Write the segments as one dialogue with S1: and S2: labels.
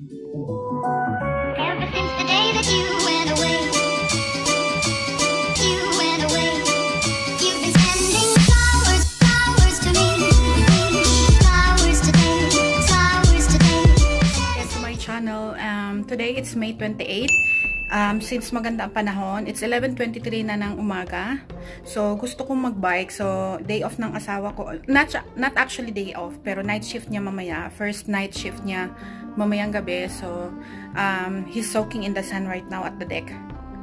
S1: Ever since the day that you went away, you've been sending flowers, flowers to me, flowers today, flowers today.
S2: Welcome to my channel. Today it's May 28. Since maganda ang panahon, it's 11:23 na ng umaga. So gusto kong magbike. So day off ng asawa ko. Not actually day off, pero night shift niya mamaya. First night shift niya mamayang gabi. So he's soaking in the sun right now at the deck.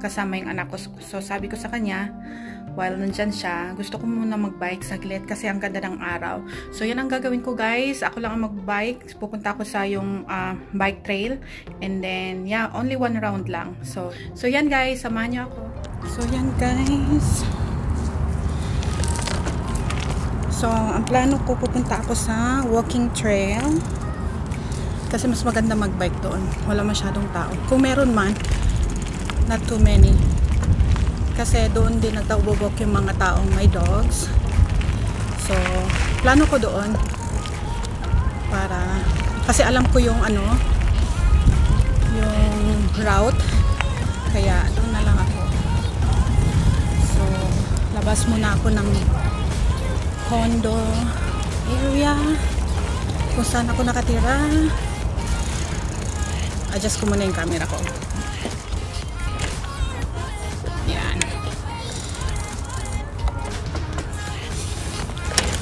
S2: Kasama yung anak ko. So sabi ko sa kanya, while nandyan siya, gusto ko muna magbike saglit kasi ang ganda ng araw. So yan ang gagawin ko, guys. Ako lang ang magbike. Pupunta ako sa yung bike trail. And then, yeah, only one round lang. So yan, guys. Samahan niyo ako. So yan, guys. So ang plano ko, pupunta ako sa walking trail. Kasi mas maganda magbike doon. Wala masyadong tao. Kung meron man, not too many. Kasi doon din nagtawag yung mga taong may dogs. So, plano ko doon para, kasi alam ko yung yung route. Kaya doon na lang ako. So, labas muna ako ng condo area kung saan ako nakatira. Adjust ko muna yung camera ko.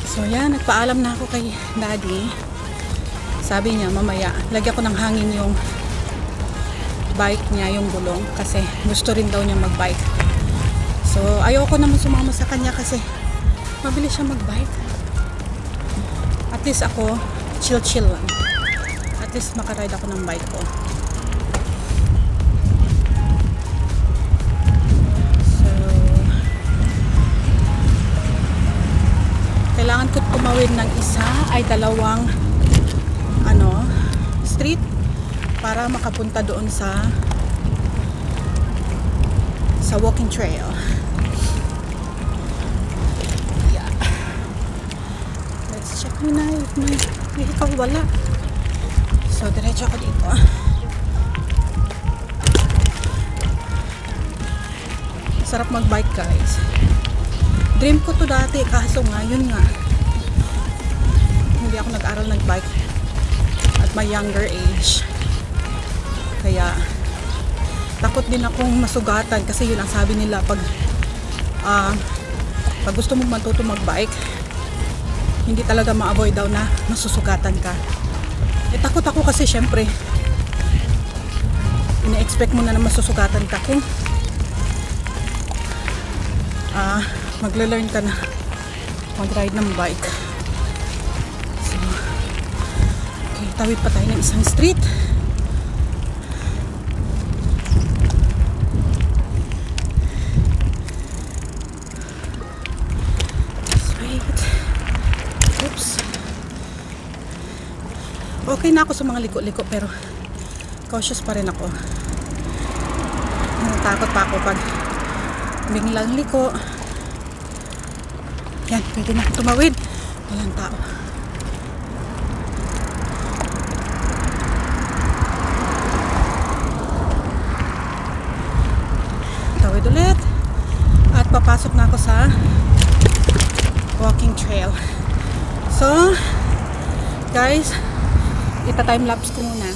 S2: So yan, nagpaalam na ako kay daddy. Sabi niya mamaya, lagyan ko ng hangin yung bike niya, yung gulong. Kasi gusto rin daw niya magbike. So ayoko naman sumama sa kanya kasi mabilis siya magbike. At least ako, chill lang. At least makaride ako ng bike ko. Kailangan ko tumawid ng isa ay dalawang street para makapunta doon sa walking trail. Yeah. Let's check muna if may vehicle. Wala. So diretso ako dito. Sarap magbike, guys. Dream ko to dati, kaso nga, yun nga. Hindi ako nag-aral nag-bike at my younger age. Kaya, takot din akong masugatan kasi yun ang sabi nila pag gusto mong matuto mag-bike, hindi talaga ma-avoid daw na masusugatan ka. Eh, takot ako kasi syempre, ina-expect mo na masusugatan ka kung magle-learn ka na mag-ride ng bike. So, okay, tawid pa tayo ng isang street. Just wait. Oops. Okay na ako sa mga liko-liko pero cautious pa rin ako. Natakot pa ako pag biglang liko. Yan, pwede na tumawid. Walang tao. Tawid ulit. At papasok na ako sa walking trail. So, guys, ita-time-lapse ko muna.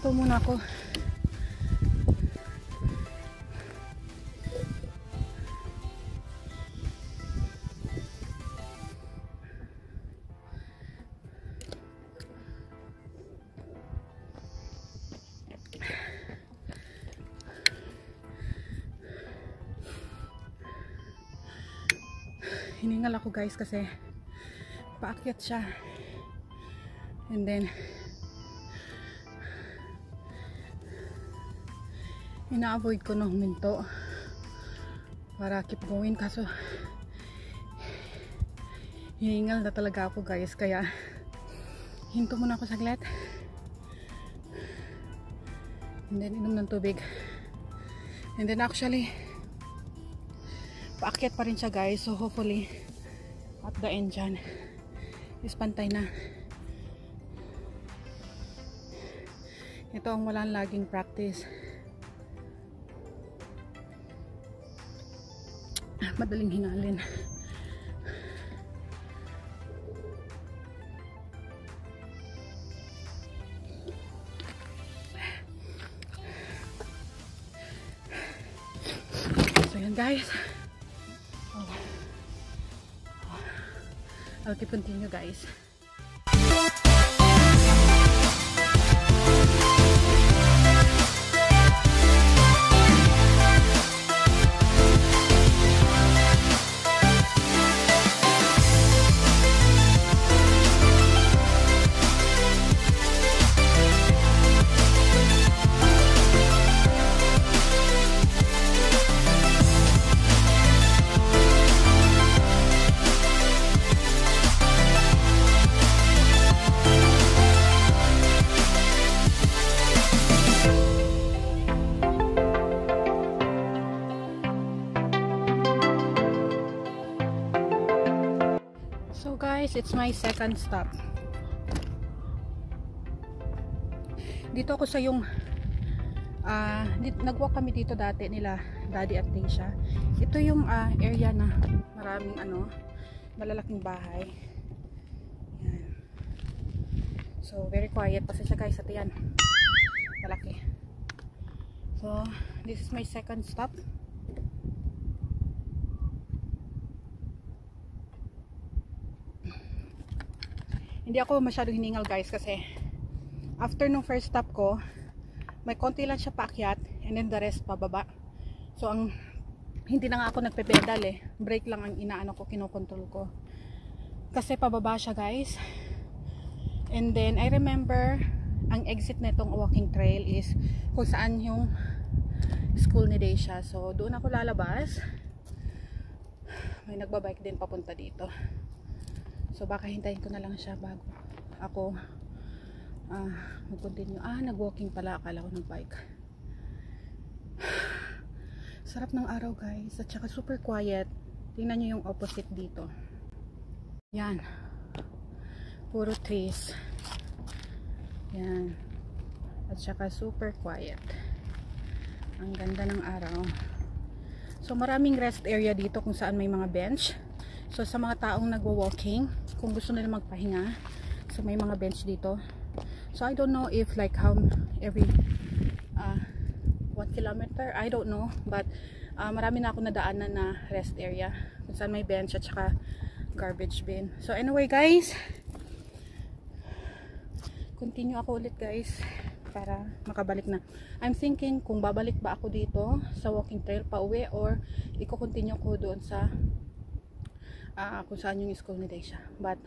S2: Hinto muna ako. Hiningal ako guys kasi paakyat siya. And then ina-avoid ko na huminto para keep going, kaso hiningal na talaga ako guys, kaya hinto muna ako saglit and then inom ng tubig, and then actually paakyat pa rin siya guys, so hopefully at the end dyan is pantay na. Ito ang walang laging practice. Madaling hingalin. So yan guys. I'll keep continue guys. So guys, it's my second stop. Dito ako sa yung nag-walk kami dito dati nila Daddy at Daisha. Ito yung area na maraming malalaking bahay. Yan. So very quiet pa siya guys, at yan malaki. So this is my second stop. Hindi ako masyadong hiningal guys kasi after nung first stop ko, may konti lang siya paakyat and then the rest pababa. So hindi na nga ako nagpe-pedal brake lang ang kinokontrol ko. Kasi pababa siya guys. And then I remember ang exit na itong walking trail is kung saan yung school ni Daisha. So doon ako lalabas. May nagbabike din papunta dito. So baka hintayin ko na lang siya bago ako mag-continue. Nag-walking pala, akala ko nag-bike. Sarap ng araw guys, at saka super quiet. Tingnan nyo yung opposite dito. Yan. Puro trees. Yan. At saka super quiet. Ang ganda ng araw. So maraming rest area dito kung saan may mga bench. So sa mga taong nagwo-walking, kung gusto nila magpahinga, so may mga bench dito. So I don't know if like how every 1 kilometer, I don't know, but marami na ako nadaanan na rest area kung saan may bench at saka garbage bin. So anyway guys, continue ako ulit guys para makabalik na. I'm thinking kung babalik ba ako dito sa walking trail pa uwi or i-continue ko doon sa kung saan yung school ni Daisha, but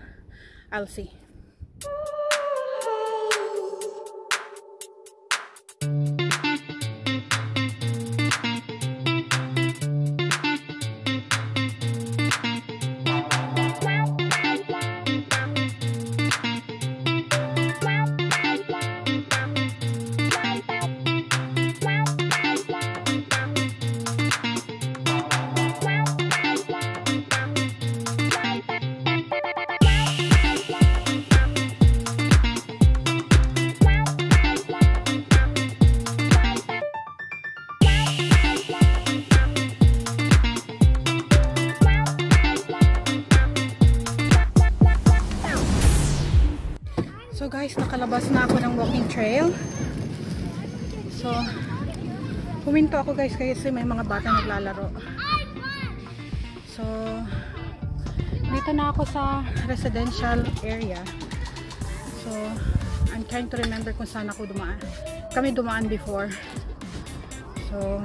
S2: I'll see. So guys, nakalabas na ako ng walking trail. So, huminto ako guys kasi may mga bata naglalaro. So, dito na ako sa residential area. So, I'm trying to remember kung saan ako dumaan. Kami dumaan before. So,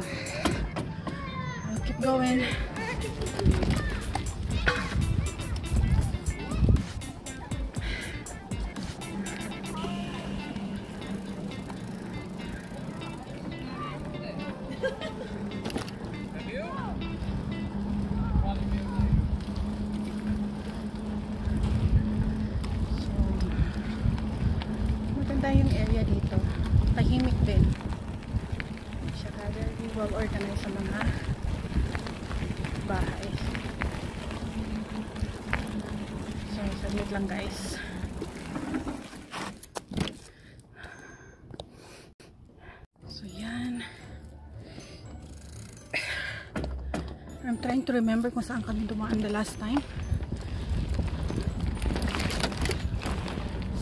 S2: I'll keep going. Yung area dito tahimik din, siya very well organized sa mga bahay. So saglit lang guys. So yan, I'm trying to remember kung saan kami dumaan the last time.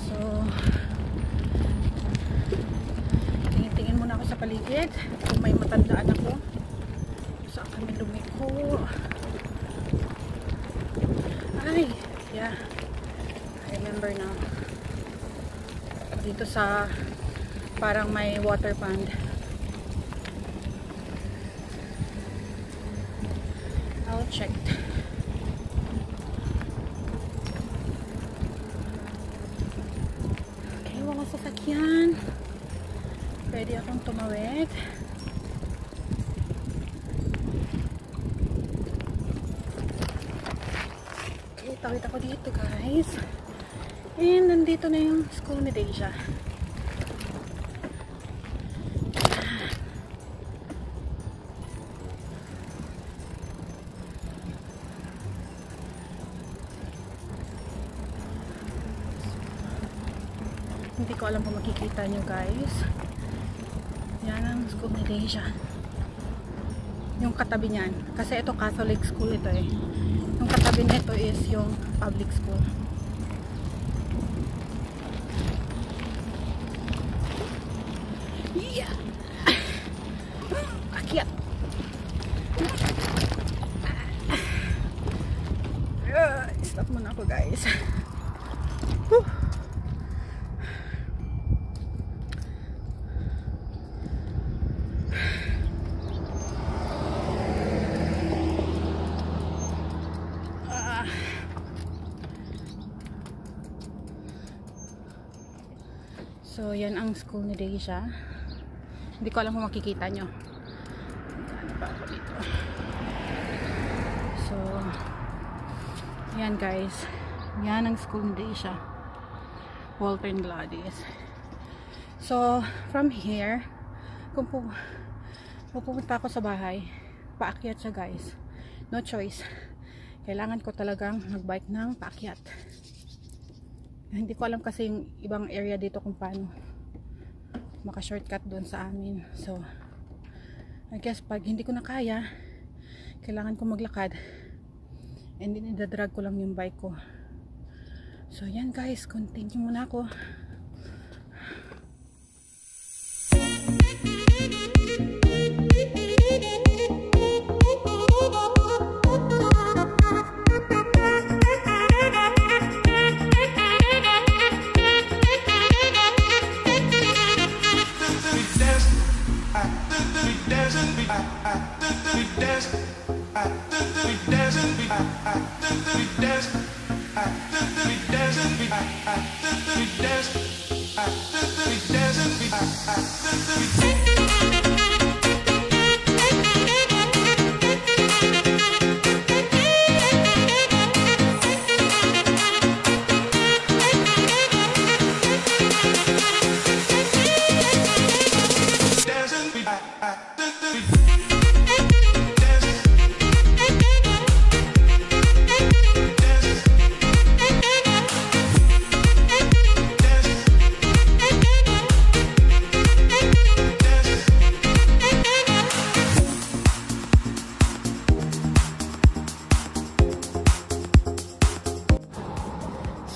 S2: So sa paligid kung may matandaan ako saan kami lumiko. Ay, yeah, I remember now. Dito sa parang may water pond. I'll check. Okay, wala sasakyan. Pwede akong tumawid. Okay, tawid ako dito guys. And nandito na yung school ni Deja. Hindi ko alam kung makikita nyo guys. Yan ang school ni Deja. Yung katabi niyan. Kasi ito Catholic school ito eh. Yung katabi nito is yung public school. Yeah! Akyat! Stop muna ako guys. Whew. So, yan ang school ni Deja. Hindi ko alam kung makikita nyo. Ano ba ako dito? So, yan guys. Yan ang school ni Deja. Walter and Gladys. So, from here, kung pupunta ako sa bahay, paakyat siya guys. No choice. Kailangan ko talagang mag-bike ng paakyat. Hindi ko alam kasi yung ibang area dito kung paano maka-shortcut doon sa amin. So, I guess pag hindi ko na kaya, kailangan ko maglakad. And then, idadrag ko lang yung bike ko. So, yan guys. Continue muna ako.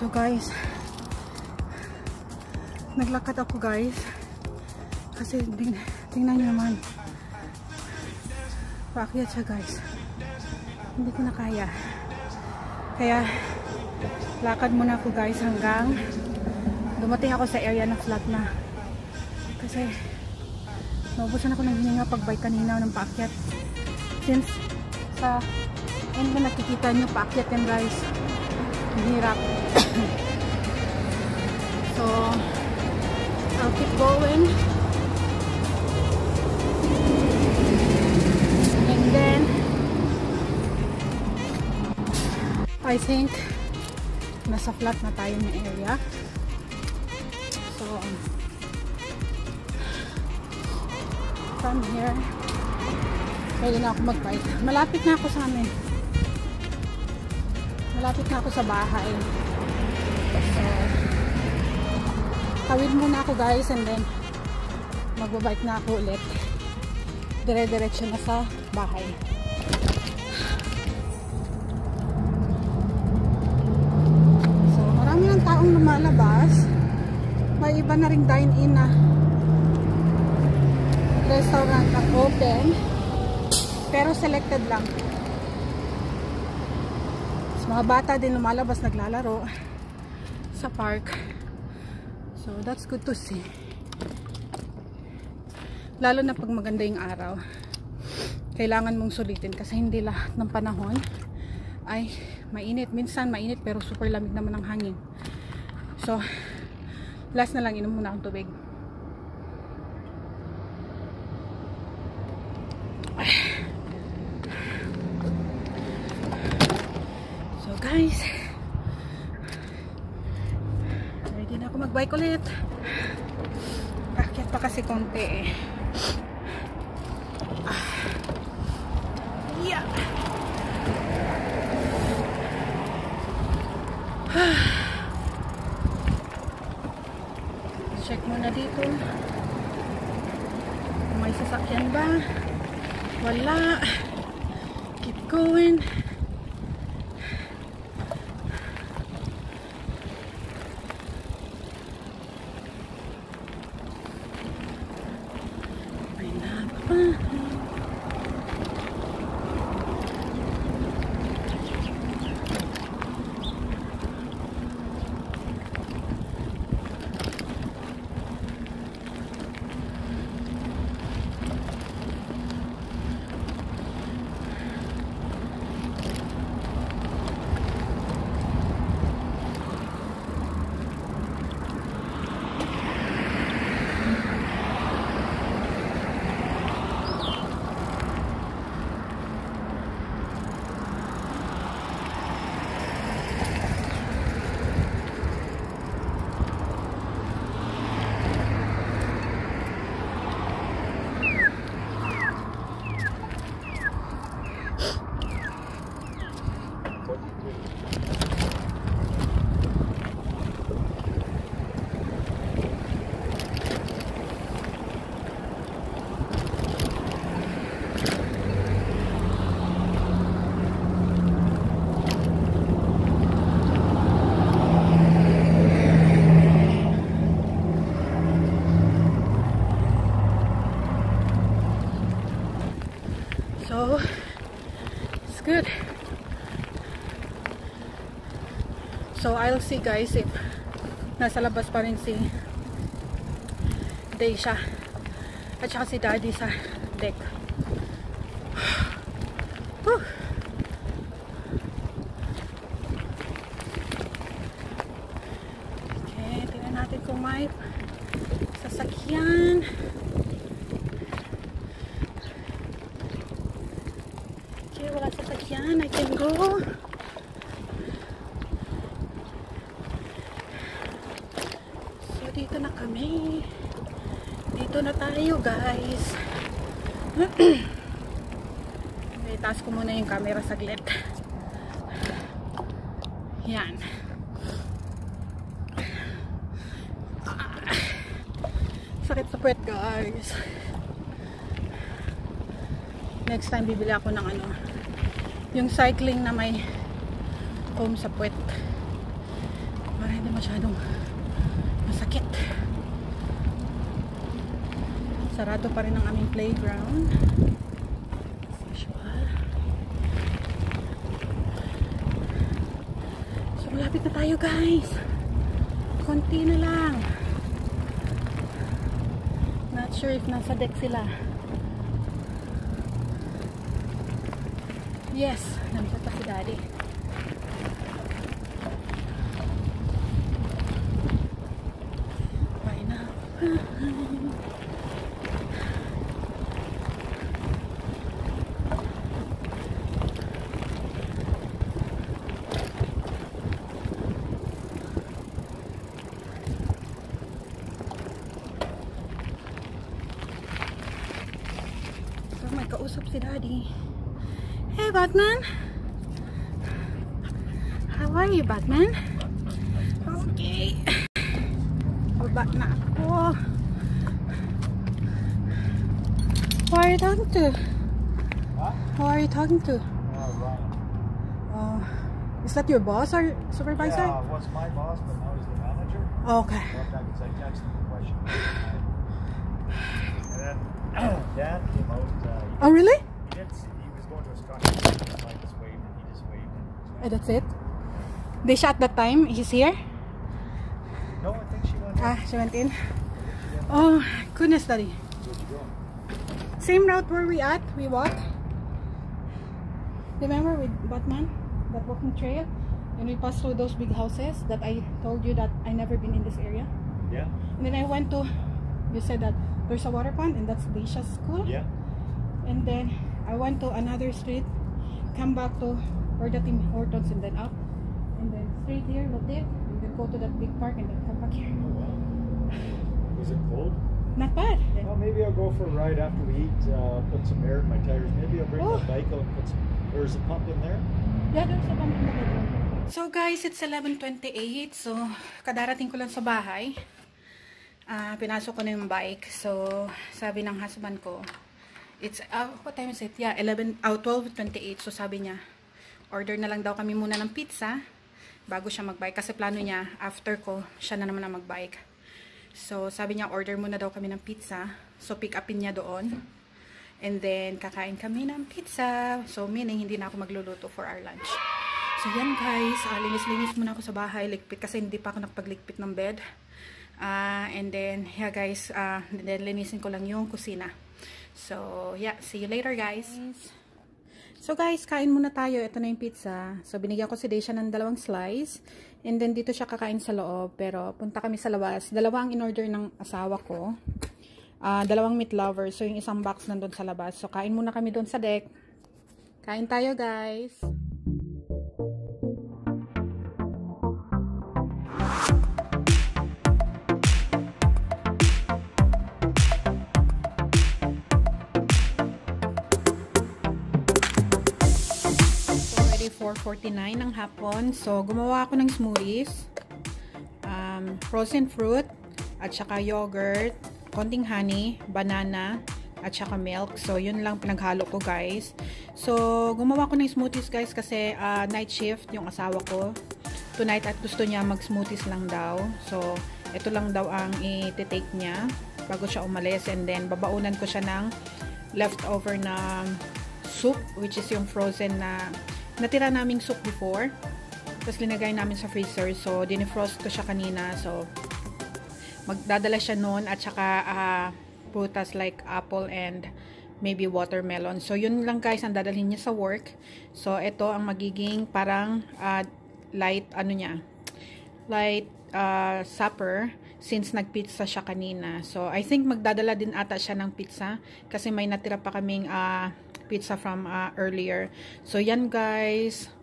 S2: So guys, naglakad ako guys kasi Tingnan nyo naman. Paakyat siya guys. Hindi ko na kaya. Kaya, lakad muna ako guys hanggang dumating ako sa area ng flat na. Kasi, naubusan ako ng hininga pag-bike kanina ng paakyat. Since, sa end na nakikita nyo, paakyat yan guys. Ang hirap. So, I'll keep going. And then, I think, nasa flat na tayo ng area. So, from here, pwede na ako mag-bike. Malapit na ako sa amin. Malapit na ako sa bahay. So, tawid muna ako guys and then magbabike na ako ulit. Dire-diretso na sa bahay. So, marami ng taong lumalabas. May iba na ring dine-in na restaurant na open. Pero selected lang. So, mga bata din lumalabas naglalaro sa park. So, that's good to see. Lalo na pag maganda yung araw. Kailangan mong sulitin kasi hindi lahat ng panahon ay mainit. Minsan mainit pero super lamig naman ang hangin. So, last na lang, inom muna akong tubig. So, guys, ready na ako mag-bike ulit. Akyat pa kasi konti eh. Yeah. Check muna dito. May sasakyan ba? Wala. Keep going. So, it's good. So, I'll see guys if nasa labas pa rin si Daisha at saka si Daddy sa deck. Whew. Okay, tingnan natin kung may sasakyan. Wala sasakyan, I can go. So, dito na kami. Dito na tayo, guys. Okay, taas ko muna yung camera saglit. Yan. Sakit sa puwet, guys. Next time, bibili ako ng ano, yung cycling na may foam sa puwet para hindi masyadong masakit. Sarado pa rin ang aming playground. As usual. So, malapit na tayo, guys. Konti na lang. Not sure if nasa deck sila. Yes, nandiyan pa si Daddy. Bye na. So, may kausap si Daddy. Hey, Batman. How are you, Batman? Okay. Baba na ako. Who are you talking to?
S3: What?
S2: Who are you talking to?
S3: Ryan.
S2: Is that your boss or supervisor?
S3: Yeah, was my boss, but now he's the manager.
S2: Okay.
S3: Well, I texted him a question. And then Dan came out.
S2: Oh, really?
S3: He was going to a structure. I just waved and he just waved.
S2: That's it? They shot that time? He's here?
S3: No, I think she went in.
S2: She went in? Oh, goodness, Daddy.
S3: Where'd you go?
S2: Same route where we walked. Remember with Batman? That walking trail? And we passed through those big houses that I told you that I never been in this area.
S3: Yeah.
S2: And then I went to, you said that there's a water pond and that's Daisha's school.
S3: Yeah.
S2: And then I went to another street, come back to where the Tim Hortons and then up. And then straight here, Lotte, and then go to that big park and then come back here.
S3: Oh, wow. Was it cold?
S2: Not bad.
S3: Well, maybe I'll go for a ride after we eat, put some air in my tires. Maybe I'll bring the bike out and put some, there's a pump in there?
S2: Yeah, there's a pump in the bedroom. So guys, it's 11:28. So, kadarating ko lang sa bahay. Pinasok ko na yung bike. So, sabi ng husband ko, it's, what time is it? Yeah, 12:28. So, sabi niya, order na lang daw kami muna ng pizza bago siya magbike. Kasi plano niya, after ko, siya na naman ang magbike. So, sabi niya, order muna daw kami ng pizza. So, pick upin niya doon. And then, kakain kami ng pizza. So, meaning, hindi na ako magluluto for our lunch. So, yan guys. Linis-linis muna ako sa bahay. Ligpit kasi hindi pa ako nakapagligpit ng bed. And then, yeah guys. Then, linisin ko lang yung kusina. So, yeah. See you later guys. So, guys, kain muna tayo. Ito na yung pizza. So, binigyan ko si Daisha ng 2 slice. And then, dito siya kakain sa loob. Pero, punta kami sa labas. 2 ang in-order ng asawa ko. 2 meat lovers. So, yung isang box nandun sa labas. So, kain muna kami doon sa deck. Kain tayo, guys. So, already 4:49 ng hapon. So, gumawa ako ng smoothies. Frozen fruit, at saka yogurt, konting honey, banana, at saka milk. So, yun lang pinaghalo ko, guys. So, gumawa ko ng smoothies, guys, kasi night shift yung asawa ko tonight at gusto niya mag-smoothies lang daw. So, ito lang daw ang i-take niya bago siya umalis. And then, babaunan ko siya ng leftover na soup, which is yung frozen na natira naming soup before. Tapos, linagay namin sa freezer. So, dinifrost ko siya kanina. So, magdadala siya noon at saka prutas like apple and maybe watermelon. So, yun lang guys ang dadalhin niya sa work. So, ito ang magiging parang light, light supper since nagpizza siya kanina. So, I think magdadala din ata siya ng pizza kasi may natira pa kaming pizza from earlier. So, yan guys.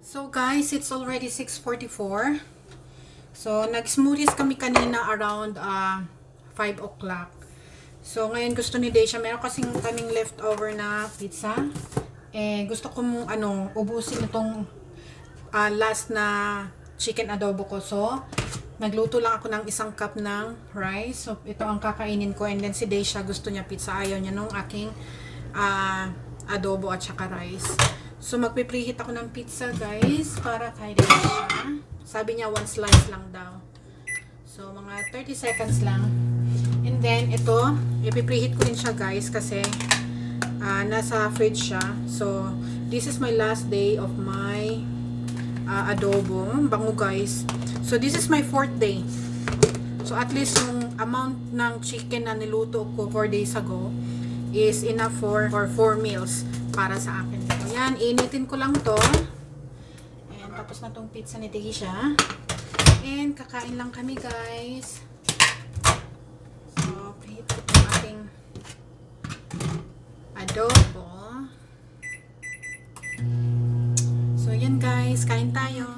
S2: So, guys, it's already 6:44. So, nag-smoothies kami kanina around 5 o'clock. So, ngayon gusto ni Daisha, meron kasing kaming leftover na pizza. Eh, gusto kong, ubusin itong last na chicken adobo ko. So, nagluto lang ako ng 1 cup ng rice. So, ito ang kakainin ko. And then, si Daisha, gusto niya pizza. Ayaw niya nung aking adobo at saka rice. So, magpipreheat ako ng pizza, guys, para kay Daisha. Sabi niya, 1 slice lang daw. So, mga 30 seconds lang. And then, ito, ipipreheat ko rin siya guys kasi nasa fridge siya. So, this is my last day of my adobo. Bango guys. So, this is my 4th day. So, at least yung amount ng chicken na niluto ko 4 days ago is enough for 4 meals para sa akin. So, yan, initin ko lang to. And, tapos na tong pizza ni Deisha. And, kakain lang kami guys. So, preheat ko yung ating adobo. So, yan guys, kain tayo.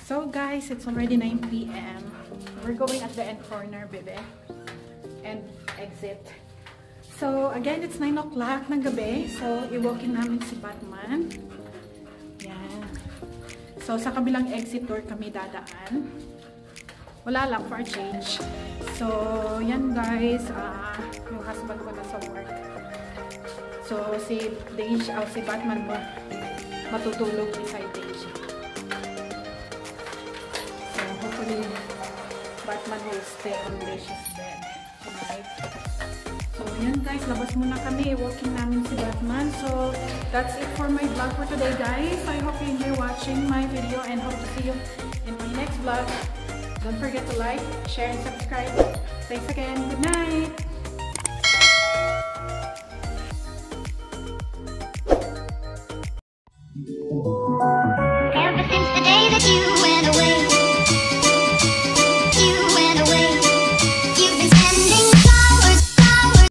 S2: So, guys, it's already 9 p.m. We're going at the end corner, bebe. And exit. So, again, it's 9 o'clock ng gabi. So, i-walkin namin si Batman. Yan. So, sa kabilang exit door kami dadaan. Wala lang, for a change. So, yan guys. Yung husband ko nasa work. So, si Batman mo matutulog beside Deisha. So, hopefully, Batman will stay on Deisha's bed tonight. So, yan guys, labas muna kami. Walking namin si Batman. So, that's it for my vlog for today, guys. I hope you enjoy watching my video and hope to see you in my next vlog. Don't forget to like, share, and subscribe. Thanks again. Good night!